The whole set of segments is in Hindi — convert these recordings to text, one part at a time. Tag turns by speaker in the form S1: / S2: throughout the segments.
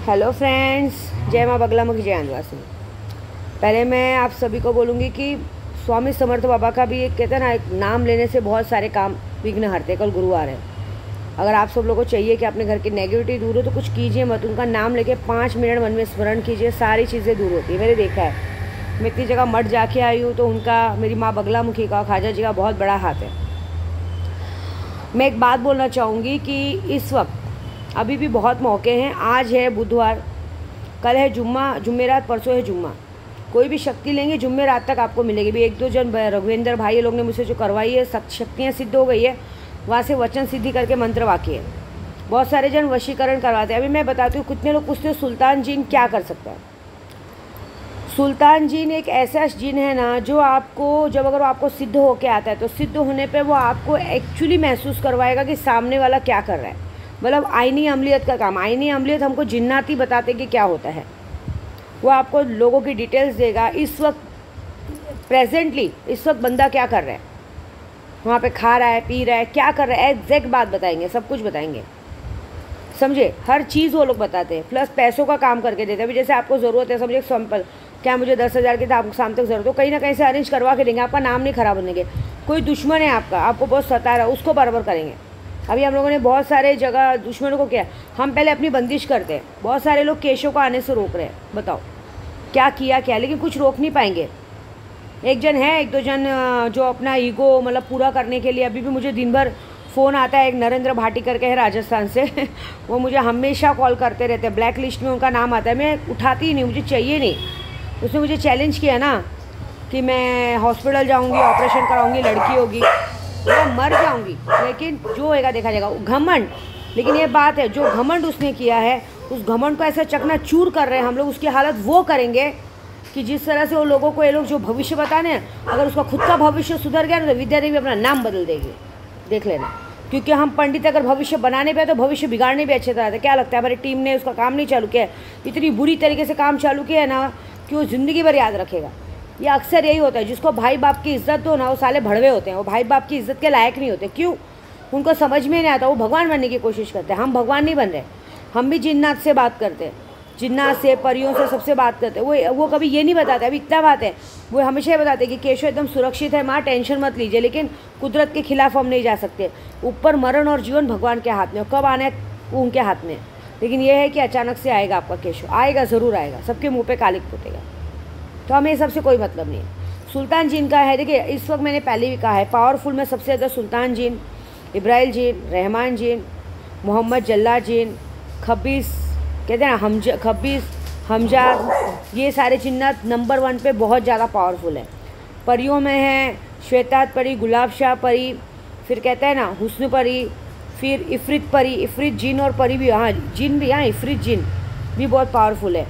S1: हेलो फ्रेंड्स, जय माँ बगलामुखी, जय आदिवासी। पहले मैं आप सभी को बोलूँगी कि स्वामी समर्थ बाबा का भी एक कहते हैं ना, एक नाम लेने से बहुत सारे काम विघ्न हरते। कल गुरुवार है। अगर आप सब लोगों को चाहिए कि अपने घर की नेगेटिविटी दूर हो तो कुछ कीजिए मत, उनका नाम लेके 5 मिनट मन में स्मरण कीजिए, सारी चीज़ें दूर होती है। मैंने देखा है, मैं इतनी जगह मठ जाके आई हूँ तो उनका, मेरी माँ बगलामुखी का, ख्वाजा जी का बहुत बड़ा हाथ है। मैं एक बात बोलना चाहूँगी कि इस वक्त अभी भी बहुत मौके हैं। आज है बुधवार, कल है जुम्मेरात, परसों है जुम्मा। कोई भी शक्ति लेंगे जुम्मेरात तक आपको मिलेगी भी। एक दो जन रघुवेंद्र भाई ये लोग ने मुझसे जो करवाई है, शक्तियाँ सिद्ध हो गई है, वहाँ से वचन सिद्धि करके मंत्र वाक्य है। बहुत सारे जन वशीकरण करवाते हैं। अभी मैं बताती हूँ, कितने लोग पूछते हैं सुल्तान जीन क्या कर सकता है। सुल्तान जीन एक ऐसा जीन है ना, जो आपको जब अगर आपको सिद्ध होके आता है तो सिद्ध होने पे वो आपको एक्चुअली महसूस करवाएगा कि सामने वाला क्या कर रहा है। मतलब आईनी अमलियत का काम। आईनी अमलियत हमको जिन्नाती बताते कि क्या होता है। वो आपको लोगों की डिटेल्स देगा। इस वक्त प्रेजेंटली इस वक्त बंदा क्या कर रहा है, वहाँ पे खा रहा है, पी रहा है, क्या कर रहा है, एग्जैक्ट बात बताएंगे, सब कुछ बताएंगे। समझे, हर चीज़ वो लोग बताते हैं। प्लस पैसों का काम करके देते हैं। अभी जैसे आपको ज़रूरत है, समझे सैंपल, क्या मुझे 10,000 की, तो आपको शाम तक ज़रूरत हो, कहीं ना कहीं से अरेंज करवा के देंगे। आपका नाम नहीं खराब होने के। कोई दुश्मन है आपका, आपको बहुत सता रहा है, उसको बराबर करेंगे। अभी हम लोगों ने बहुत सारे जगह दुश्मनों को किया। हम पहले अपनी बंदिश करते हैं। बहुत सारे लोग केशों को आने से रोक रहे हैं। बताओ क्या किया क्या, लेकिन कुछ रोक नहीं पाएंगे। एक जन है, एक दो जन जो अपना ईगो मतलब पूरा करने के लिए, अभी भी मुझे दिन भर फ़ोन आता है। एक नरेंद्र भाटी करके है राजस्थान से वो मुझे हमेशा कॉल करते रहते हैं। ब्लैक लिस्ट में उनका नाम आता है, मैं उठाती ही नहीं, मुझे चाहिए नहीं। उसने मुझे चैलेंज किया ना कि मैं हॉस्पिटल जाऊंगी, ऑपरेशन कराऊंगी, लड़की होगी, मैं मर जाऊंगी, लेकिन जो होएगा देखा जाएगा। घमंड, लेकिन ये बात है, जो घमंड उसने किया है, उस घमंड को ऐसा चकनाचूर कर रहे हैं हम लोग। उसकी हालत वो करेंगे कि जिस तरह से वो लोगों को, ये लोग जो भविष्य बताने हैं, अगर उसका खुद का भविष्य सुधर गया ना तो विद्या देवी अपना नाम बदल देगी, देख लेना। क्योंकि हम पंडित अगर भविष्य बनाने पे तो भविष्य बिगाड़ने भी अच्छे तरह से। क्या लगता है हमारी टीम ने उसका काम नहीं चालू किया है? इतनी बुरी तरीके से काम चालू किया है ना कि वो ज़िंदगी भर याद रखेगा। ये अक्सर यही होता है, जिसको भाई बाप की इज्जत दो ना, वो साले भड़वे होते हैं। वो भाई बाप की इज्जत के लायक नहीं होते। क्यों? उनको समझ में नहीं आता। वो भगवान बनने की कोशिश करते हैं। हम भगवान नहीं बन रहे। हम भी जिन्नात से बात करते हैं, जिन्नात से, परियों से, सबसे बात करते हैं। वो कभी ये नहीं बताते। अभी इतना बात है, वो हमेशा ये बताते कि केशव एकदम सुरक्षित है माँ, टेंशन मत लीजिए। लेकिन कुदरत के खिलाफ हम नहीं जा सकते। ऊपर मरण और जीवन भगवान के हाथ में, कब आना है उनके हाथ में। लेकिन ये है कि अचानक से आएगा आपका केशव, आएगा, ज़रूर आएगा। सबके मुँह पर कालिक फूटेगा। तो हमें सबसे कोई मतलब नहीं है। सुल्तान जीन का है, देखिए इस वक्त मैंने पहले भी कहा है, पावरफुल में सबसे ज़्यादा सुल्तान जीन, इब्राहिम जीन, रहमान जीन, मोहम्मद जल्ला जीन, खब्बीस कहते हैं ना, खब्बीस, हमजाद, ये सारे जिन्नात नंबर 1 पे बहुत ज़्यादा पावरफुल है। परियों में है श्वेतात परी, गुलाब शाह परी, फिर कहते हैं ना हुस्न परी, फिर इफ़रित परी, इफ़रित जिन और परी भी, हाँ जिन भी, हाँ इफ़रित जिन भी बहुत पावरफुल है।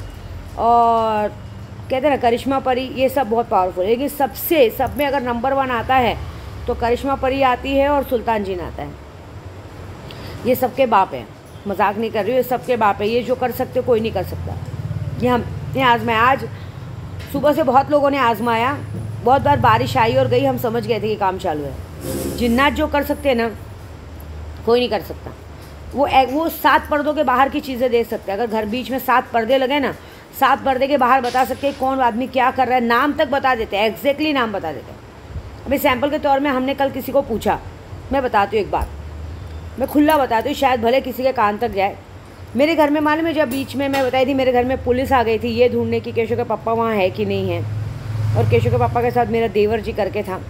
S1: और कहते हैं ना करिश्मा परी, ये सब बहुत पावरफुल है। लेकिन सबसे, सब में अगर नंबर 1 आता है तो करिश्मा परी आती है और सुल्तान जीन आता है। ये सबके बाप है, मजाक नहीं कर रही हूँ, ये सबके बाप है। ये जो कर सकते कोई नहीं कर सकता। ये हमने आजमाया। आज सुबह से बहुत लोगों ने आजमाया, बहुत बार बारिश आई और गई, हम समझ गए थे कि काम चालू है। जिन्नात जो कर सकते हैं ना, कोई नहीं कर सकता। वो 7 पर्दों के बाहर की चीज़ें देख सकते हैं। अगर घर बीच में 7 पर्दे लगे ना, 7 पर्दे के बाहर बता सकते हैं कौन आदमी क्या कर रहा है। नाम तक बता देते हैं, एग्जैक्टली नाम बता देते हैं। अभी सैंपल के तौर में हमने कल किसी को पूछा, मैं बताती हूँ एक बात, मैं खुला बताती हूँ, शायद भले किसी के कान तक जाए। मेरे घर में मालूम है, जब बीच में मैं बताई थी, मेरे घर में पुलिस आ गई थी ये ढूंढने की केशव के पापा वहाँ है कि नहीं है। और केशव के पापा के साथ मेरा देवर जी करके था।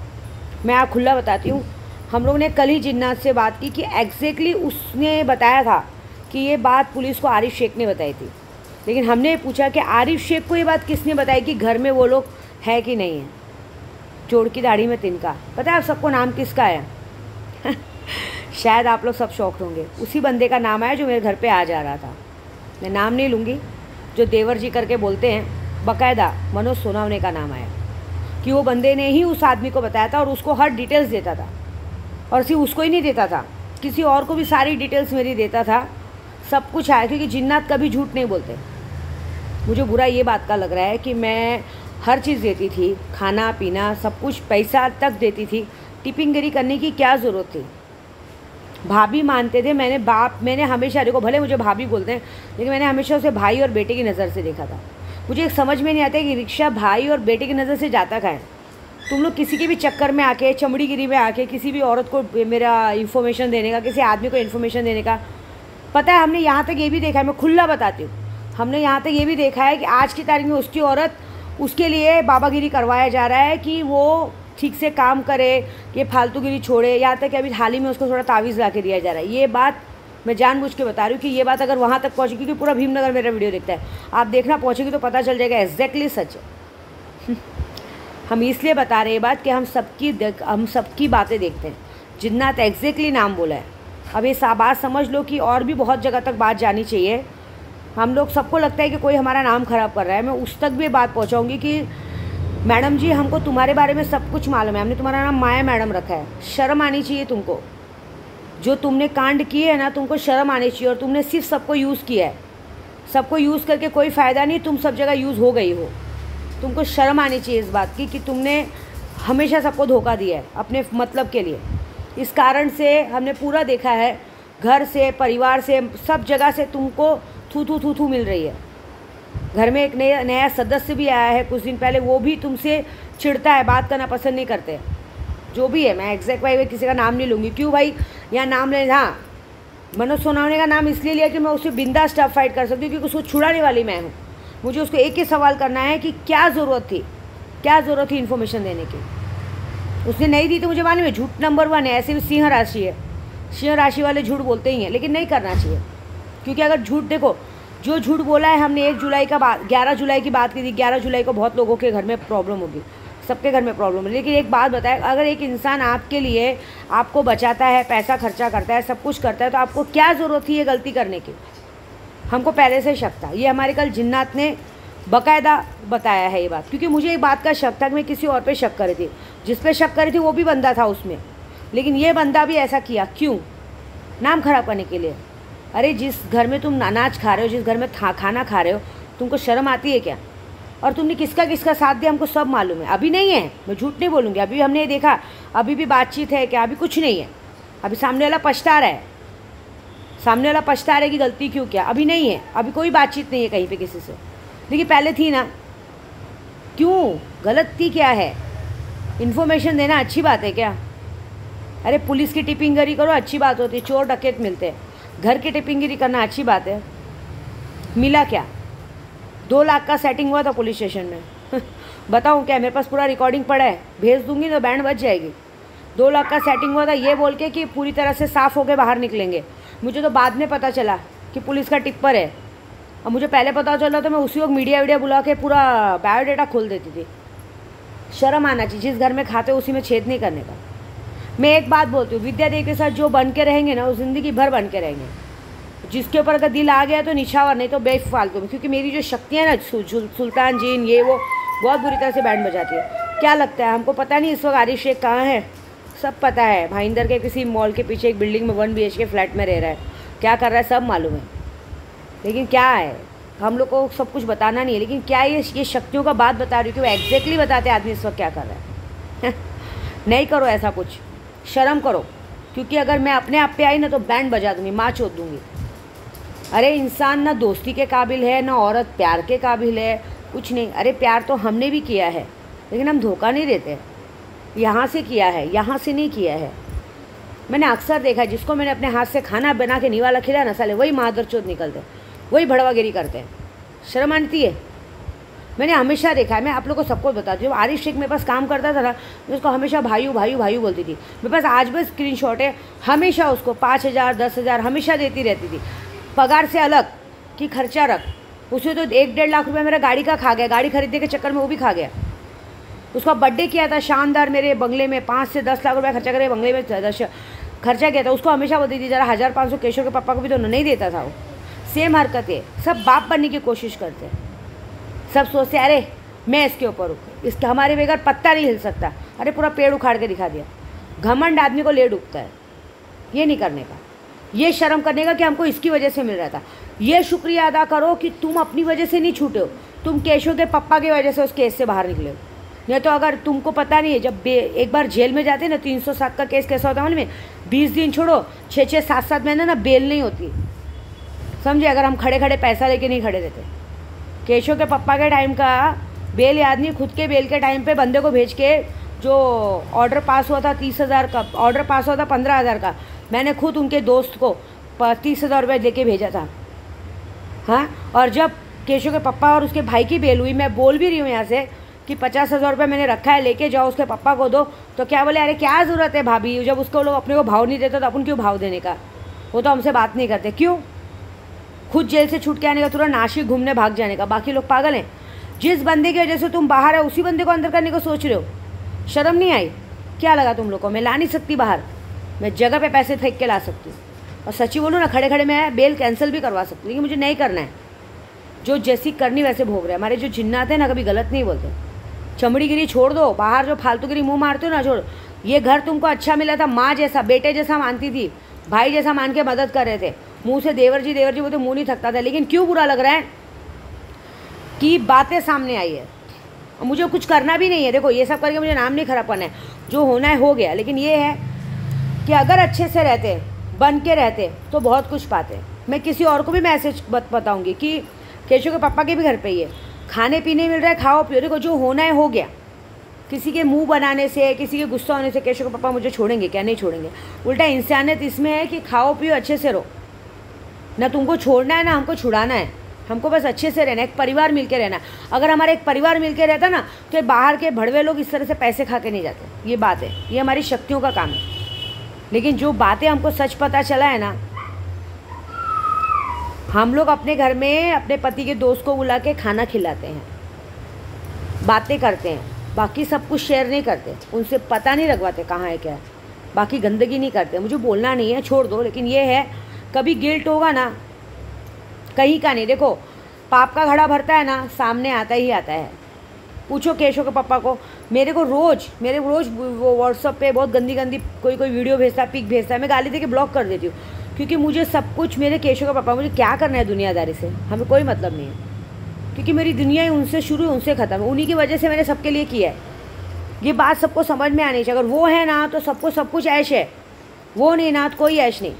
S1: मैं आप खुला बताती हूँ, हम लोग ने कल ही जिन्नात से बात की कि एग्जैक्टली उसने बताया था कि ये बात पुलिस को आरिफ शेख ने बताई थी। लेकिन हमने पूछा कि आरिफ शेख को ये बात किसने बताई कि घर में वो लोग है कि नहीं है। जोड़ की दाढ़ी में तिनका, पता है आप सबको नाम किसका है? शायद आप लोग सब शौक होंगे। उसी बंदे का नाम आया जो मेरे घर पे आ जा रहा था। मैं नाम नहीं लूँगी, जो देवर जी करके बोलते हैं, बाकायदा मनोज सोनावने का नाम आया कि वो बंदे ने ही उस आदमी को बताया था और उसको हर डिटेल्स देता था। और सिर्फ उसको ही नहीं देता था, किसी और को भी सारी डिटेल्स मेरी देता था। सब कुछ आया, क्योंकि जिन्नात कभी झूठ नहीं बोलते। मुझे बुरा ये बात का लग रहा है कि मैं हर चीज़ देती थी, खाना पीना सब कुछ, पैसा तक देती थी। टिपिंगगिरी करने की क्या ज़रूरत थी? भाभी मानते थे। मैंने हमेशा, देखो भले मुझे भाभी बोलते हैं, लेकिन मैंने हमेशा उसे भाई और बेटे की नज़र से देखा था। मुझे समझ में नहीं आता कि रिक्शा भाई और बेटे की नज़र से जाता कहाँ है। तुम लोग किसी के भी चक्कर में आके, चमड़ीगिरी में आके किसी भी औरत को मेरा इन्फॉर्मेशन देने का, किसी आदमी को इन्फॉर्मेशन देने का, पता है हमने यहाँ तक ये भी देखा है, मैं खुला बताती हूँ, हमने यहाँ तक ये भी देखा है कि आज की तारीख में उसकी औरत, उसके लिए बाबागिरी करवाया जा रहा है कि वो ठीक से काम करे, ये फालतूगिरी छोड़े। यहाँ तक कि अभी हाल ही में उसको थोड़ा तावीज़ ला के दिया जा रहा है। ये बात मैं जानबूझ के बता रही हूँ कि ये बात अगर वहाँ तक पहुँची, क्योंकि पूरा भीमनगर मेरा वीडियो देखता है, आप देखना पहुँचेगी तो पता चल जाएगा एग्जैक्टली सच है। हम इसलिए बता रहे हैं ये बात कि हम सबकी बातें देखते हैं। जिन्नात एग्जैक्टली नाम बोला है। अब ये बात समझ लो कि और भी बहुत जगह तक बात जानी चाहिए। हम लोग सबको लगता है कि कोई हमारा नाम ख़राब कर रहा है। मैं उस तक भी बात पहुँचाऊँगी कि मैडम जी, हमको तुम्हारे बारे में सब कुछ मालूम है, हमने तुम्हारा नाम माया मैडम रखा है, शर्म आनी चाहिए तुमको। जो तुमने कांड किए है ना, तुमको शर्म आनी चाहिए। और तुमने सिर्फ सबको यूज़ किया है, सबको यूज़ करके कोई फ़ायदा नहीं, तुम सब जगह यूज़ हो गई हो। तुमको शर्म आनी चाहिए इस बात की कि तुमने हमेशा सबको धोखा दिया है अपने मतलब के लिए। इस कारण से हमने पूरा देखा है, घर से, परिवार से, सब जगह से तुमको थू मिल रही है। घर में एक नया सदस्य भी आया है कुछ दिन पहले, वो भी तुमसे चिढ़ता है, बात करना पसंद नहीं करते। जो भी है, मैं एग्जैक्ट भाई किसी का नाम नहीं लूँगी। क्यों भाई यहाँ नाम ले, हाँ मनोज सोनवणे का नाम इसलिए लिया कि मैं उससे बिंदास स्टफ फाइट कर सकती हूँ, क्योंकि उसको छुड़ाने वाली मैं हूँ। मुझे उसको एक ही सवाल करना है कि क्या ज़रूरत थी इन्फॉर्मेशन देने की। उसने नहीं दी तो मुझे मालूम है झूठ नंबर 1 है। ऐसे भी सिंह राशि है, सिंह राशि वाले झूठ बोलते ही हैं, लेकिन नहीं करना चाहिए। क्योंकि अगर झूठ, देखो जो झूठ बोला है हमने 11 जुलाई की बात की थी। 11 जुलाई को बहुत लोगों के घर में प्रॉब्लम होगी, सबके घर में प्रॉब्लम है। लेकिन एक बात बताए, अगर एक इंसान आपके लिए आपको बचाता है, पैसा खर्चा करता है, सब कुछ करता है, तो आपको क्या ज़रूरत थी ये गलती करने की? हमको पहले से शक था। ये हमारे कल जिन्नात ने बाकायदा बताया है ये बात, क्योंकि मुझे एक बात का शक था कि मैं किसी और पे शक कर रही थी। जिस पे शक कर रही थी वो भी बंदा था उसमें, लेकिन ये बंदा भी ऐसा किया क्यों? नाम खराब करने के लिए। अरे जिस घर में तुम अनाज खा रहे हो, जिस घर में खाना खा रहे हो, तुमको शर्म आती है क्या? और तुमने किसका साथ दिया हमको सब मालूम है। अभी नहीं है, मैं झूठ नहीं बोलूँगी, अभी हमने देखा, अभी भी बातचीत है क्या? अभी कुछ नहीं है। अभी सामने वाला पछता रहा है, सामने वाला पछता रहा है कि गलती क्यों किया। अभी नहीं है, अभी कोई बातचीत नहीं है कहीं पे किसी से, लेकिन पहले थी ना। क्यों? गलती क्या है? इन्फॉर्मेशन देना अच्छी बात है क्या? अरे पुलिस की टिपिंगरी करो, अच्छी बात होती है, चोर डकैत मिलते हैं। घर की टिपिंगरी करना अच्छी बात है। मिला क्या? 2 लाख का सेटिंग हुआ था पुलिस स्टेशन में। बताऊँ क्या? मेरे पास पूरा रिकॉर्डिंग पड़ा है, भेज दूंगी तो बैंड बज जाएगी। 2 लाख का सेटिंग हुआ था ये बोल के कि पूरी तरह से साफ़ होकर बाहर निकलेंगे। मुझे तो बाद में पता चला कि पुलिस का टिप्पर है, और मुझे पहले पता चला तो मैं उसी वक्त मीडिया बुला के पूरा बायोडाटा खोल देती थी। शर्म आना चाहिए, जिस घर में खाते हो उसी में छेद नहीं करने का। मैं एक बात बोलती हूँ, विद्या देवी के साथ जो बन के रहेंगे ना, वो ज़िंदगी भर बन के रहेंगे। जिसके ऊपर अगर दिल आ गया तो निछावर, नहीं तो बेफालतू में। क्योंकि मेरी जो शक्तियाँ ना, सुल्तान जीन ये वो बहुत बुरी तरह से बैंड बजाती है। क्या लगता है हमको पता नहीं इस वक्त आरिफ शेख कहाँ है? सब पता है। भाईंदर के किसी मॉल के पीछे एक बिल्डिंग में 1 BHK फ्लैट में रह रहा है, क्या कर रहा है सब मालूम है। लेकिन क्या है, हम लोग को सब कुछ बताना नहीं है, लेकिन क्या ये शक्तियों का बात बता रही हूँ कि वो एग्जैक्टली बताते आदमी इस वक्त क्या कर रहा है। नहीं करो ऐसा कुछ, शर्म करो। क्योंकि अगर मैं अपने आप पे आई ना तो बैंड बजा दूंगी, माँ चोद दूंगी। अरे इंसान ना दोस्ती के काबिल है, ना औरत प्यार के काबिल है, कुछ नहीं। अरे प्यार तो हमने भी किया है, लेकिन हम धोखा नहीं देते। यहाँ से किया है, यहाँ से नहीं किया है। मैंने अक्सर देखा है, जिसको मैंने अपने हाथ से खाना बना के निवाला खिलाया ना, साले वही मादरचोद निकलते, वही भड़वागिरी करते हैं। शर्म आती है। मैंने हमेशा देखा है, मैं आप लोगों को सबको बताती हूँ। आरिफ शेख मेरे पास काम करता था ना, मैं उसको हमेशा भाई बोलती थी। मेरे पास आज भी स्क्रीनशॉट है, हमेशा उसको 5,000 10,000 हमेशा देती रहती थी। पगार से अलग कि खर्चा रख। उसे तो 1-1.5 लाख रुपये मेरा गाड़ी का खा गया, गाड़ी खरीदने के चक्कर में वो भी खा गया। उसका बर्थडे किया था शानदार मेरे बंगले में, 5 से 10 लाख रुपये खर्चा करे बंगले में खर्चा किया था। उसको हमेशा बोलती थी जरा 1,000-500 केशव के पापा को भी तो नहीं देता था वो। सेम हरकतें, सब बाप बनने की कोशिश करते हैं। सब सोचते अरे मैं इसके ऊपर हूँ, इसके हमारे बगैर पत्ता नहीं हिल सकता। अरे पूरा पेड़ उखाड़ के दिखा दिया। घमंड आदमी को ले डूबता है। ये नहीं करने का, ये शर्म करने का कि हमको इसकी वजह से मिल रहा था। ये शुक्रिया अदा करो कि तुम अपनी वजह से नहीं छूटे हो, तुम केशव के पप्पा की वजह से उस केस से बाहर निकले हो। नहीं तो अगर तुमको पता नहीं है, जब एक बार जेल में जाते ना 307 का केस कैसा होता है मालूम है, 20 दिन छोड़ो 6-6 7-7 महीने ना बेल नहीं होती, समझे। अगर हम खड़े खड़े पैसा लेके नहीं खड़े रहते। केशव के पप्पा के टाइम का बेल याद नहीं, खुद के बेल के टाइम पे बंदे को भेज के जो ऑर्डर पास हुआ था 30,000 का, ऑर्डर पास हुआ था 15,000 का, मैंने खुद उनके दोस्त को 30,000 रुपये लेके भेजा था। हाँ, और जब केशव के पप्पा और उसके भाई की बेल हुई, मैं बोल भी रही हूँ यहाँ से कि 50,000 रुपये मैंने रखा है, लेके जाओ उसके पापा को दो, तो क्या बोले, अरे क्या ज़रूरत है भाभी, जब उसको लोग अपने को भाव नहीं देते तो अपन क्यों भाव देने का, वो तो हमसे बात नहीं करते। क्यों? खुद जेल से छूट के आने का, तुरंत नासिक घूमने भाग जाने का। बाकी लोग पागल हैं। जिस बंदे की वजह से तुम बाहर है उसी बंदे को अंदर करने को सोच रहे हो। शर्म नहीं आई? क्या लगा तुम लोग को? मैं ला नहीं सकती बाहर, मैं जगह पे पैसे फेंक के ला सकती हूँ। और सच्ची बोलूँ ना, खड़े खड़े मैं बेल कैंसिल भी करवा सकती हूँ, लेकिन मुझे नहीं करना है। जो जैसी करनी वैसे भोग रहे हैं। हमारे जो जिन्नात हैं ना, कभी गलत नहीं बोलते। चमड़ीगिरी छोड़ दो, बाहर जो फालतूगिरी मुंह मारते हो ना, छोड़। ये घर तुमको अच्छा मिला था, माँ जैसा बेटे जैसा मानती थी, भाई जैसा मान के मदद कर रहे थे, मुंह से देवर जी बोलते, मुंह नहीं थकता था। लेकिन क्यों बुरा लग रहा है कि बातें सामने आई है, और मुझे कुछ करना भी नहीं है। देखो, ये सब करके मुझे नाम नहीं खराब करना है, जो होना है हो गया। लेकिन ये है कि अगर अच्छे से रहते, बन के रहते, तो बहुत कुछ पाते। मैं किसी और को भी मैसेज बताऊंगी कि केशव के पापा के भी घर पे ही है, खाने पीने मिल रहा है, खाओ पियो। देखो, जो होना है हो गया। किसी के मुंह बनाने से, किसी के गुस्सा होने से केशव के पापा मुझे छोड़ेंगे क्या? नहीं छोड़ेंगे। उल्टा इंसानियत इसमें है कि खाओ पियो, अच्छे से रहो। ना तुमको छोड़ना है ना हमको छुड़ाना है, हमको बस अच्छे से रहना है, एक परिवार मिलके रहना है। अगर हमारा एक परिवार मिलके रहता ना, तो बाहर के भड़वे लोग इस तरह से पैसे खा के नहीं जाते। ये बात है, ये हमारी शक्तियों का काम है। लेकिन जो बातें हमको सच पता चला है ना, हम लोग अपने घर में अपने पति के दोस्त को बुला के खाना खिलाते हैं, बातें करते हैं, बाकी सब कुछ शेयर नहीं करते, उनसे पता नहीं लगवाते कहाँ है क्या है, बाकी गंदगी नहीं करते। मुझे बोलना नहीं है, छोड़ दो। लेकिन ये है, कभी गिल्ट होगा ना, कहीं का नहीं। देखो, पाप का घड़ा भरता है ना, सामने आता ही आता है। पूछो केशव के पापा को। मेरे रोज़ वो व्हाट्सअप पे बहुत गंदी गंदी कोई वीडियो भेजता है, पिक भेजता है, मैं गाली दे के ब्लॉक कर देती हूँ। क्योंकि मुझे सब कुछ मेरे केशव का पापा, मुझे क्या करना है दुनियादारी से, हमें कोई मतलब नहीं है। क्योंकि मेरी दुनिया ही उनसे शुरू, उनसे ख़त्म है। उन्हीं की वजह से मैंने सबके लिए किया है। ये बात सबको समझ में आनी चाहिए। अगर वो है ना, तो सबको सब कुछ ऐश है। वो नहीं ना, तो कोई ऐश नहीं,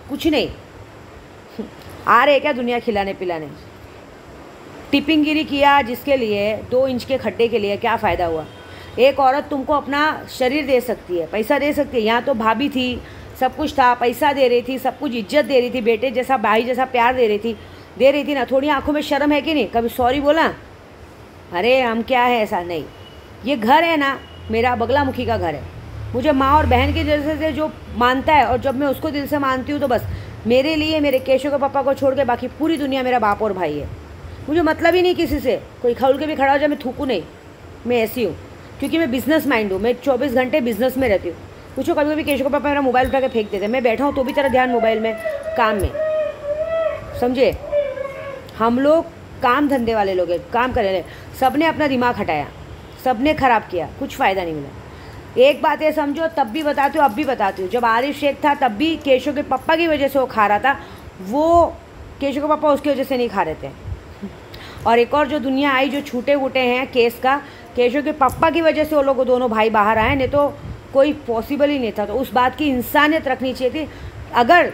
S1: कुछ नहीं। आ रहे क्या दुनिया खिलाने पिलाने? टिपिंगगिरी किया जिसके लिए, 2 इंच के खड्डे के लिए, क्या फ़ायदा हुआ? एक औरत तुमको अपना शरीर दे सकती है, पैसा दे सकती है। यहाँ तो भाभी थी, सब कुछ था, पैसा दे रही थी, सब कुछ इज्जत दे रही थी, बेटे जैसा भाई जैसा प्यार दे रही थी ना। थोड़ी आंखों में शर्म है कि नहीं? कभी सॉरी बोला? अरे हम क्या है, ऐसा नहीं। ये घर है ना, मेरा बगलामुखी का घर है। मुझे माँ और बहन की जैसे से जो मानता है, और जब मैं उसको दिल से मानती हूँ, तो बस मेरे लिए मेरे केशव के पापा को छोड़ के बाकी पूरी दुनिया मेरा बाप और भाई है। मुझे मतलब ही नहीं किसी से। कोई खोल के भी खड़ा हो जाए, मैं थूकूँ नहीं। मैं ऐसी हूँ क्योंकि मैं बिज़नेस माइंड हूँ। मैं 24 घंटे बिजनेस में रहती हूँ। पूछो, कभी कभी केशव के पापा मेरा मोबाइल उठा के फेंक देते। मैं बैठा हूँ तो भी तेरा ध्यान मोबाइल में, काम में, समझे। हम लोग काम धंधे वाले लोग हैं, काम कर रहे हैं। सब ने अपना दिमाग हटाया, सब ने ख़राब किया, कुछ फ़ायदा नहीं मिला। एक बात है समझो, तब भी बताती हूँ, अब भी बताती हूँ। जब आरिफ शेख था तब भी केशव के पापा की वजह से वो खा रहा था, वो केशव के पापा उसकी वजह से नहीं खा रहे थे। और एक और जो दुनिया आई, जो छूटे वूटे हैं केस का, केशव के पापा की वजह से वो लोग दोनों भाई बाहर आए, नहीं तो कोई पॉसिबल ही नहीं था। तो उस बात की इंसानियत रखनी चाहिए थी। अगर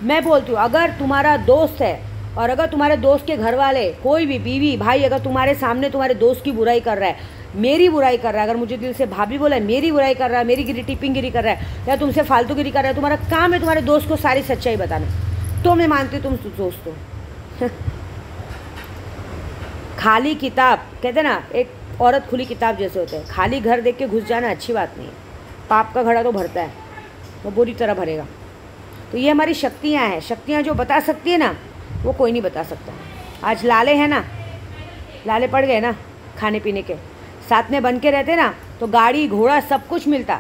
S1: मैं बोलती हूँ, अगर तुम्हारा दोस्त है और अगर तुम्हारे दोस्त के घर वाले, कोई भी बीवी भाई, अगर तुम्हारे सामने तुम्हारे दोस्त की बुराई कर रहा है, मेरी बुराई कर रहा है, अगर मुझे दिल से भाभी बोला है, मेरी बुराई कर रहा है, मेरी टिपिंगगिरी कर रहा है, या तुमसे फालतूगिरी कर रहा है, तुम्हारा काम है तुम्हारे दोस्त को सारी सच्चाई बताना, तो मैं मानती हूँ तुम दोस्त हो। खाली किताब कहते ना, एक औरत खुली किताब जैसे होते हैं। खाली घर देख के घुस जाना अच्छी बात नहीं है। पाप का घड़ा तो भरता है, वो बुरी तरह भरेगा। तो ये हमारी शक्तियाँ हैं। शक्तियाँ जो बता सकती है ना, वो कोई नहीं बता सकता। आज लाले हैं ना, लाले पड़ गए ना खाने पीने के, साथ में बन के रहते ना, तो गाड़ी घोड़ा सब कुछ मिलता।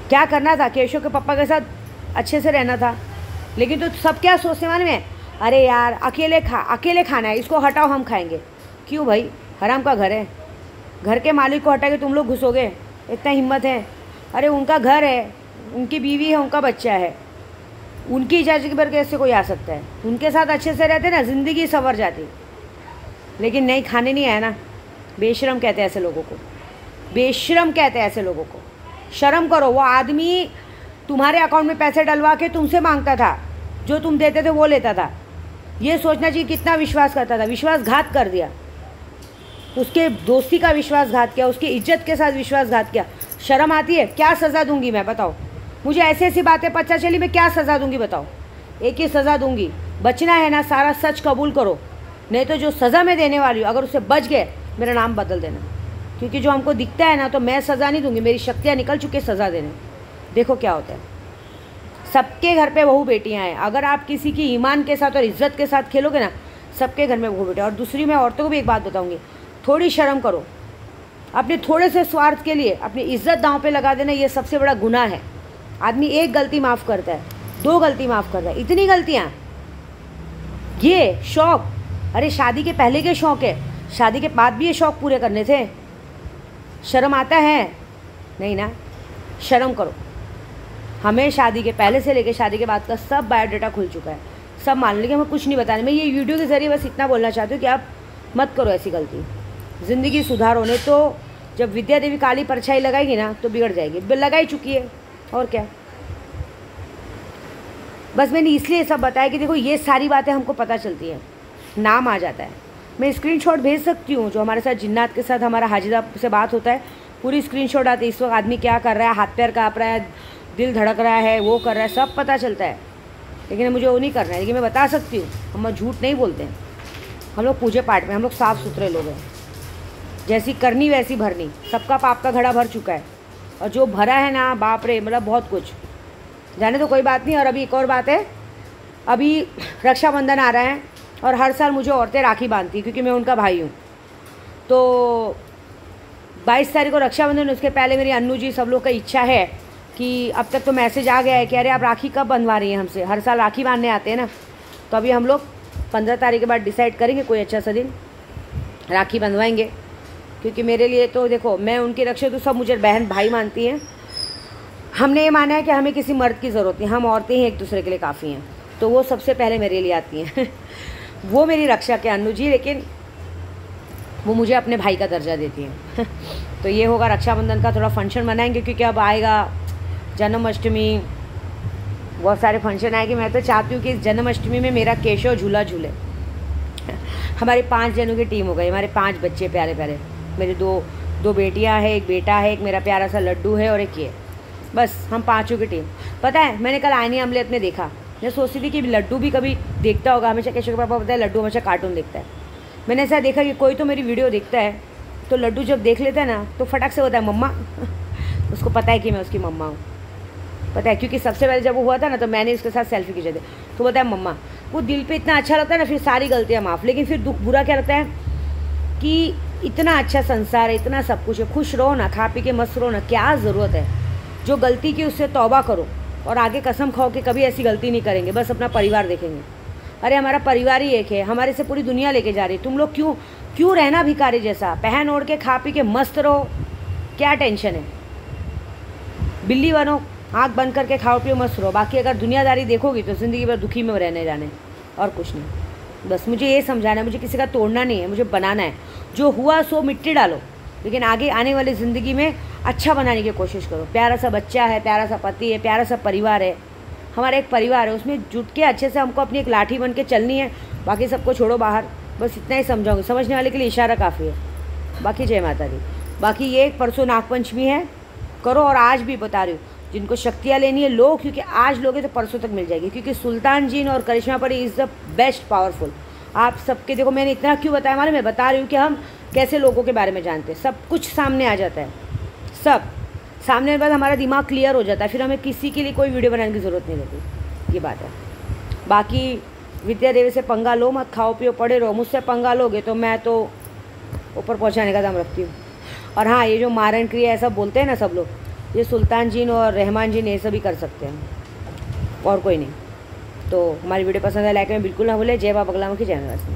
S1: क्या करना था? केशव के पापा के साथ अच्छे से रहना था। लेकिन तो सब क्या सोचते मालूम है? अरे यार, अकेले खाना है, इसको हटाओ हम खाएंगे। क्यों भाई? हराम का घर है, घर के मालिक को हटा के तुम लोग घुसोगे? इतना हिम्मत है? अरे उनका घर है, उनकी बीवी है, उनका बच्चा है, उनकी इजाज़त के बगैर कैसे कोई आ सकता है? उनके साथ अच्छे से रहते ना, ज़िंदगी संवर जाती। लेकिन नहीं, खाने नहीं आया ना, बेशरम कहते हैं ऐसे लोगों को। बेशरम कहते हैं ऐसे लोगों को। शर्म करो। वो आदमी तुम्हारे अकाउंट में पैसे डलवा के तुमसे मांगता था, जो तुम देते थे वो लेता था। ये सोचना चाहिए कितना विश्वास करता था। विश्वासघात कर दिया, उसके दोस्ती का विश्वासघात किया, उसकी इज्जत के साथ विश्वासघात किया। शर्म आती है? क्या सज़ा दूंगी मैं, बताओ मुझे। ऐसी ऐसी बातें पता चली, मैं क्या सज़ा दूंगी बताओ? एक ही सज़ा दूंगी, बचना है ना सारा सच कबूल करो, नहीं तो जो सज़ा मैं देने वाली हूँ अगर उससे बच गए मेरा नाम बदल देना। क्योंकि जो हमको दिखता है ना, तो मैं सज़ा नहीं दूंगी, मेरी शक्तियाँ निकल चुकी है सज़ा देने। देखो क्या होता है। सबके घर पे बहू बेटियाँ हैं। अगर आप किसी की ईमान के साथ और इज्जत के साथ खेलोगे ना, सबके घर में बहू बेटे। और दूसरी मैं औरतों को भी एक बात बताऊँगी, थोड़ी शर्म करो। अपने थोड़े से स्वार्थ के लिए अपनी इज्जत दांव पे लगा देना, ये सबसे बड़ा गुनाह है। आदमी एक गलती माफ़ करता है, 2 गलती माफ़ करता है, इतनी गलतियाँ। ये शौक़, अरे शादी के पहले के शौक़ है, शादी के बाद भी ये शौक़ पूरे करने थे। शर्म आता है? नहीं ना। शर्म करो। हमें शादी के पहले से लेकर शादी के बाद का सब बायोडाटा खुल चुका है, सब मान लीजिए। हमें कुछ नहीं बताने। मैं ये वीडियो के ज़रिए बस इतना बोलना चाहती हूँ कि आप मत करो ऐसी गलती। ज़िंदगी सुधारो, नहीं तो जब विद्या देवी काली परछाई लगाएगी ना तो बिगड़ जाएगी। लगाई चुकी है, और क्या। बस मैंने इसलिए सब बताया कि देखो ये सारी बातें हमको पता चलती है, नाम आ जाता है। मैं स्क्रीनशॉट भेज सकती हूँ, जो हमारे साथ जिन्नात के साथ हमारा हाजिदा से बात होता है, पूरी स्क्रीनशॉट आती है। इस वक्त आदमी क्या कर रहा है, हाथ पैर काँप रहा है, दिल धड़क रहा है, वो कर रहा है, सब पता चलता है। लेकिन मुझे वो नहीं करना है। लेकिन मैं बता सकती हूँ, हम झूठ नहीं बोलते हैं। हम लोग पूजे पाठ में, हम लोग साफ़ सुथरे लोग हैं। जैसी करनी वैसी भरनी। सबका पाप का घड़ा भर चुका है, और जो भरा है ना, बाप रे, मतलब बहुत कुछ। जाने तो कोई बात नहीं। और अभी एक और बात है, अभी रक्षाबंधन आ रहा है और हर साल मुझे औरतें राखी बांधती हैं क्योंकि मैं उनका भाई हूँ। तो 22 तारीख को रक्षाबंधन, उसके पहले मेरी अन्नू जी सब लोग का इच्छा है कि अब तक तो मैसेज आ गया है कि अरे आप राखी कब बंधवा रही हैं हमसे। हर साल राखी बांधने आते हैं ना, तो अभी हम लोग 15 तारीख के बाद डिसाइड करेंगे कोई अच्छा सा दिन, राखी बंधवाएंगे। क्योंकि मेरे लिए तो देखो, मैं उनकी रक्षा तो सब मुझे बहन भाई मानती हैं। हमने ये माना है कि हमें किसी मर्द की ज़रूरत नहीं, हम औरतें ही एक दूसरे के लिए काफ़ी हैं। तो वो सबसे पहले मेरे लिए आती हैं वो मेरी रक्षा के अन्नू जी, लेकिन वो मुझे अपने भाई का दर्जा देती हैं तो ये होगा रक्षाबंधन का थोड़ा फंक्शन मनाएंगे, क्योंकि अब आएगा जन्माष्टमी, बहुत सारे फंक्शन आएंगे। मैं तो चाहती हूँ कि इस जन्माष्टमी में मेरा केशव झूला झूले हमारी 5 जनों की टीम हो गई, हमारे 5 बच्चे प्यारे प्यारे। मेरी दो बेटियां हैं, एक बेटा है, एक मेरा प्यारा सा लड्डू है और एक ये, बस हम 5 की टीम। पता है, मैंने कल आईनी अमलेट में देखा, मैं सोचती थी कि लड्डू भी कभी देखता होगा। हमेशा केशव के पापा बताया लड्डू हमेशा कार्टून देखता है। मैंने ऐसा देखा कि कोई तो मेरी वीडियो देखता है, तो लड्डू जब देख लेता है ना तो फटाक से होता है मम्मा उसको पता है कि मैं उसकी मम्मा हूँ, पता है। क्योंकि सबसे पहले जब वो हुआ था ना, तो मैंने उसके साथ सेल्फी खींचे थे, तो बताया मम्मा। वो दिल पे इतना अच्छा लगता है ना, फिर सारी गलतियाँ माफ़। लेकिन फिर दुख बुरा क्या लगता है कि इतना अच्छा संसार है, इतना सब कुछ है, खुश रहो ना, खा पी के मस्त रहो ना, क्या ज़रूरत है। जो गलती की उससे तौबा करो, और आगे कसम खाओ कि कभी ऐसी गलती नहीं करेंगे, बस अपना परिवार देखेंगे। अरे हमारा परिवार ही एक है, हमारे से पूरी दुनिया लेके जा रही है। तुम लोग क्यों रहना भिखारी जैसा, पहन ओढ़ के खा पी के मस्त रहो, क्या टेंशन है। बिल्ली बनो, आँख बंद करके खाओ पियो मस्त रहो। बाकी अगर दुनियादारी देखोगी तो ज़िंदगी भर दुखी में रहने जाने, और कुछ नहीं। बस मुझे ये समझाना है, मुझे किसी का तोड़ना नहीं है, मुझे बनाना है। जो हुआ सो मिट्टी डालो, लेकिन आगे आने वाली ज़िंदगी में अच्छा बनाने की कोशिश करो। प्यारा सा बच्चा है, प्यारा सा पति है, प्यारा सा परिवार है, हमारा एक परिवार है, उसमें जुट के अच्छे से हमको अपनी एक लाठी बन के चलनी है। बाकी सबको छोड़ो बाहर, बस इतना ही समझाऊंगी। समझने वाले के लिए इशारा काफ़ी है। बाकी जय माता दी। बाकी ये परसों नागपंचमी है, करो। और आज भी बता रही हूँ, जिनको शक्तियाँ लेनी है लो, क्योंकि आज लोगे तो परसों तक मिल जाएगी। क्योंकि सुल्तान जीन और करिश्मा परी इज़ द बेस्ट पावरफुल। आप सबके देखो, मैंने इतना क्यों बताया मालूम, मैं बता रही हूँ कि हम कैसे लोगों के बारे में जानते हैं। सब कुछ सामने आ जाता है, सब सामने के बाद हमारा दिमाग क्लियर हो जाता है, फिर हमें किसी के लिए कोई वीडियो बनाने की ज़रूरत नहीं रहती। ये बात है। बाकी विद्या देवी से पंगा लो मत, खाओ पियो पड़े रहो। मुझसे पंगा लोगे तो मैं तो ऊपर पहुंचाने का दम रखती हूँ। और हाँ, ये जो मारण क्रिया ऐसा बोलते हैं ना सब लोग, ये सुल्तान जीन और रहमान जीन ये सभी कर सकते हैं, और कोई नहीं। तो हमारी वीडियो पसंद है लाइक में बिल्कुल ना भूलें। जय बाबा बगला मुखी, जय निवासी।